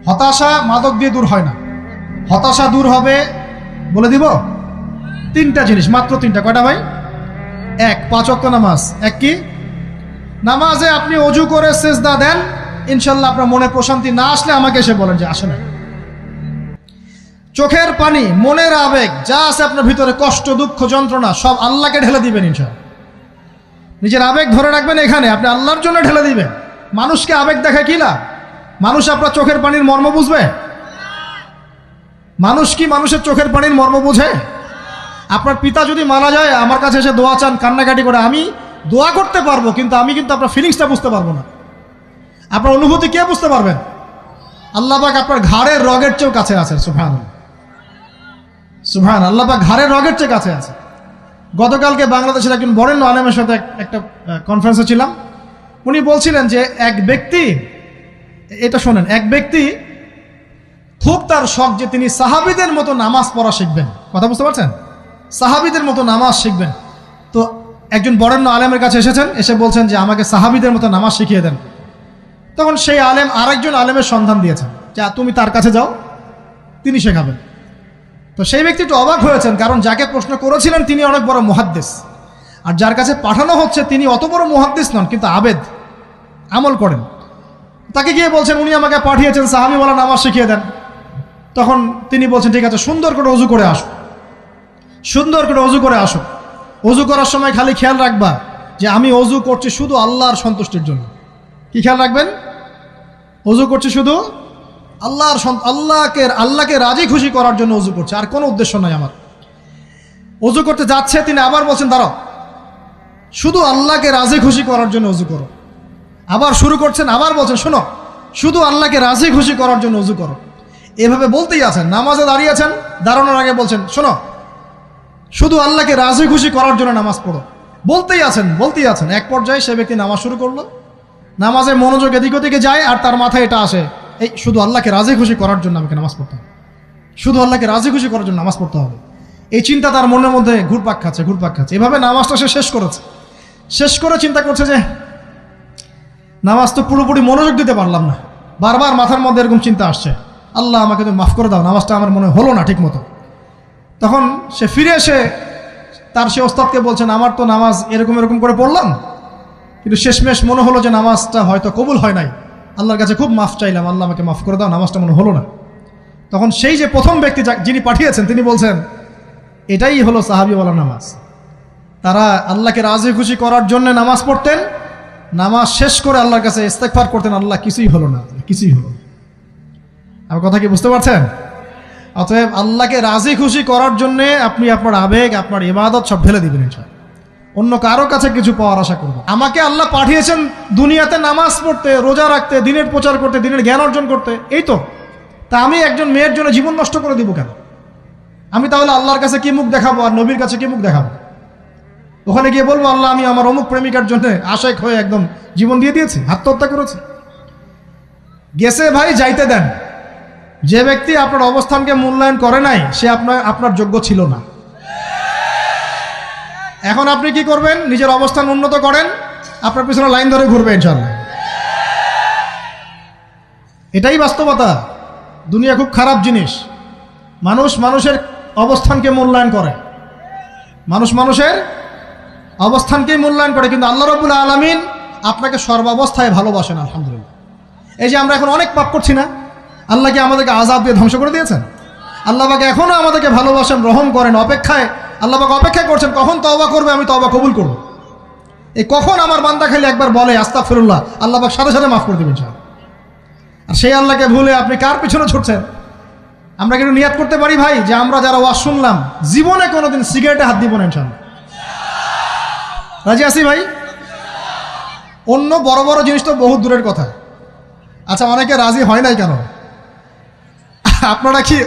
হতাশা মাদক দিয়ে দূর হয় না। হতাশা দূর হবে, বলে দিব, তিনটা জিনিস, মাত্র তিনটা। কয়টা ভাই? এক, 5 ওয়াক্ত নামাজ। এক কি? নামাজে আপনি অজু করে সেজদা দেন, ইনশাল্লাহ আপনার মনে প্রশান্তি না আসলে আমাকে এসে বলেন যে আসে না। চোখের পানি, মনের আবেগ যা আছে আপনার ভিতরে, কষ্ট, দুঃখ, যন্ত্রণা, সব আল্লাহকে ঢেলে দিবেন ইনশাল্লাহ। নিজের আবেগ ধরে রাখবেন এখানে, আপনি আল্লাহর জন্য ঢেলে দিবেন। মানুষকে আবেগ দেখা কি লাভ? মানুষ আপনার চোখের পানির মর্ম বুঝবে? মানুষ কি মানুষের চোখের পানির মর্ম বুঝে? আপনার পিতা যদি মারা যায়, আমার কাছে এসে দোয়া চান কান্নাকাটি করে, আমি দোয়া করতে পারবো, কিন্তু আমি কিন্তু আপনার ফিলিংসটা বুঝতে পারবো না। আপনার অনুভূতি কে বুঝতে পারবেন? আল্লাহ পাক আপনার ঘাড়ের রগের চেয়েও কাছে আছে। সুবহানাল্লাহ, সুবহান আল্লাহ পাক ঘাড়ের রগের চেয়ে কাছে আছে। গতকালকে বাংলাদেশের একজন বরেণ্য আলেমের সাথে একটা কনফারেন্সে ছিলাম। উনি বলছিলেন যে এক ব্যক্তি, এটা শোনেন, এক ব্যক্তি খুব তার শখ যে তিনি সাহাবীদের মতো নামাজ পড়া শিখবেন। কথা বুঝতে পারছেন? সাহাবীদের মতো নামাজ শিখবেন। তো একজন বরেণ্য আলেমের কাছে এসেছেন, এসে বলছেন যে আমাকে সাহাবীদের মতো নামাজ শিখিয়ে দেন। তখন সেই আলেম আরেকজন আলেমের সন্ধান দিয়েছেন যে তুমি তার কাছে যাও, তিনি শেখাবেন। তো সেই ব্যক্তি একটু অবাক হয়েছেন, কারণ যাকে প্রশ্ন করেছিলেন তিনি অনেক বড় মুহাদ্দিস, আর যার কাছে পাঠানো হচ্ছে তিনি অত বড় মুহাদ্দিস নন, কিন্তু আবেদ, আমল করেন। তাকে গিয়ে বলছেন উনি আমাকে পাঠিয়েছেন সাহাবীওয়ালা নামাজ শিখিয়ে দেন। তখন তিনি বলছেন ঠিক আছে, সুন্দর করে অজু করে আসো, সুন্দর করে অজু করে আসো। অজু করার সময় খালি খেয়াল রাখবা যে আমি অজু করছি শুধু আল্লাহর সন্তুষ্টির জন্য। কি খেয়াল রাখবেন? অজু করছি শুধু আল্লাহকে রাজি খুশি করার জন্য অজু করছে, আর কোনো উদ্দেশ্য নাই আমার। অজু করতে যাচ্ছে, তিনি আবার বলছেন দাঁড়াও, শুধু আল্লাহকে রাজি খুশি করার জন্য অজু করো। আবার শুরু করছেন, আবার বলছেন শোনো, শুধু আল্লাহকে রাজি খুশি করার জন্য অজু করো। এভাবে বলতেই আছেন। নামাজে দাঁড়িয়েছেন, দাঁড়ানোর আগে বলছেন শোনো, শুধু আল্লাহকে রাজি খুশি করার জন্য নামাজ পড়ো। বলতেই আছেন। এক পর্যায়ে সে ব্যক্তি নামাজ শুরু করলো। নামাজে মনোযোগ এদিক ওদিকে যায়, আর তার মাথায় এটা আসে, এই শুধু আল্লাহকে রাজি খুশি করার জন্য আমাকে নামাজ পড়তে হবে, শুধু আল্লাহকে রাজি খুশি করার জন্য নামাজ পড়তে হবে। এই চিন্তা তার মনের মধ্যে ঘুরপাক খাচ্ছে। এভাবে নামাজটা সে শেষ করেছে। শেষ করে চিন্তা করছে যে নামাজ তো পুরোপুরি মনোযোগ দিতে পারলাম না। বারবার মাথার মধ্যে এরকম চিন্তা আসছে, আল্লাহ আমাকে তুমি মাফ করে দাও, নামাজটা আমার মনে হলো না ঠিক মতো। তখন সে ফিরে এসে তার সে ওস্তাদকে বলছেন আমার তো নামাজ এরকম করে পড়লাম, কিন্তু শেষমেশ মনে হলো যে নামাজটা হয়তো কবুল হয় নাই, আল্লাহর কাছে খুব মাফ চাইলাম, আল্লাহ আমাকে মাফ করে দাও, নামাজটা মনে হলো না। তখন সেই যে প্রথম ব্যক্তি যিনি পাঠিয়েছেন তিনি বলছেন এটাই হলো সাহাবীওয়ালা নামাজ। তারা আল্লাহকে রাজি খুশি করার জন্য নামাজ পড়তেন, নামাজ শেষ করে আল্লাহর কাছে ইস্তেগফার করতেন, আল্লাহ কিছুই হলো না, কিছুই হলো না। আমার কথা কি বুঝতে পারছেন? অতএব আল্লাহকে রাজি খুশি করার জন্যে আপনি আপনার আবেগ, আপনার ইবাদত সব ঢেলে দিবেন ইনশাআল্লাহ। অন্য কারো কাছে কিছু পাওয়ার আশা করব। আমাকে আল্লাহ পাঠিয়েছেন দুনিয়াতে নামাজ পড়তে, রোজা রাখতে, দিনের প্রচার করতে, দিনের জ্ঞান অর্জন করতে, এই তো। তা আমি একজন মেয়ের জন্য জীবন নষ্ট করে দিব কেন? আমি তাহলে আল্লাহর কাছে কি মুখ দেখাবো, আর নবীর কাছে কি মুখ দেখাবো? ওখানে গিয়ে বলবো আল্লাহ আমি আমার অমুক প্রেমিকার জন্য আশেক হয়ে একদম জীবন দিয়ে দিয়েছি, আত্মহত্যা করেছি। গেছে ভাই, যাইতে দেন। যে ব্যক্তি আপনার অবস্থানকে মূল্যায়ন করে নাই সে আপনার যোগ্য ছিল না। এখন আপনি কি করবেন? নিজের অবস্থান উন্নত করেন, আপনার পিছনে লাইন ধরে ঘুরবে ইনশাআল্লাহ। এটাই বাস্তবতা। দুনিয়া খুব খারাপ জিনিস। মানুষের অবস্থানকে মূল্যায়ন করে, মানুষের অবস্থানকেই মূল্যায়ন করে, কিন্তু আল্লাহ রাব্বুল আলামিন আপনাকে সর্বাবস্থায় ভালোবাসেন। আলহামদুলিল্লাহ। এই যে আমরা এখন অনেক পাপ করছি না, আল্লাহ কি আমাদেরকে আযাব দিয়ে ধ্বংস করে দিয়েছেন? আল্লাহ পাক এখনো আমাদেরকে ভালোবাসেন, রহম করেন, আল্লাহ পাক অপেক্ষা করছেন কখন তওবা করবে, আমি তওবা কবুল করব। এই কখন আমার বান্দা খালি একবার বলে আস্তাগফিরুল্লাহ, আল্লাহ পাক সাথে সাথে মাফ করে দেবেন ইনশাআল্লাহ। আর সেই আল্লাহকে ভুলে আপনি কার পিছনে ছুটছেন? আমরা কিন্তু নিয়াত করতে পারি ভাই যে আমরা যারা ওয়াজ শুনলাম জীবনে কোনোদিন সিগারেটে হাত দিব না ইনশাআল্লাহ। রাজি আছি ভাই? অন্য বড় বড় জিনিস তো বহুত দূরের কথা। আচ্ছা, অনেকে রাজি হয় নাই কেন? আপনারা কি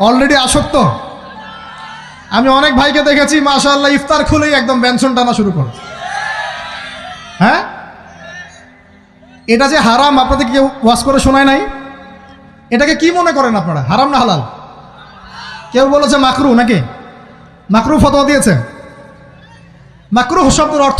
অলরেডি আসক্ত? আমি অনেক ভাইকে দেখেছি মাশাআল্লাহ ইফতার খুলেই একদম বেনসন টানা শুরু করে। হ্যাঁ, এটা যে হারাম আপনাদের কেউ ওয়াজ করে শোনায় নাই? এটাকে কি মনে করেন আপনারা, হারাম না হালাল? কেউ বলেছে মাকরু, নাকি মাকরু ফতোয়া দিয়েছে? মাকরু শব্দের অর্থ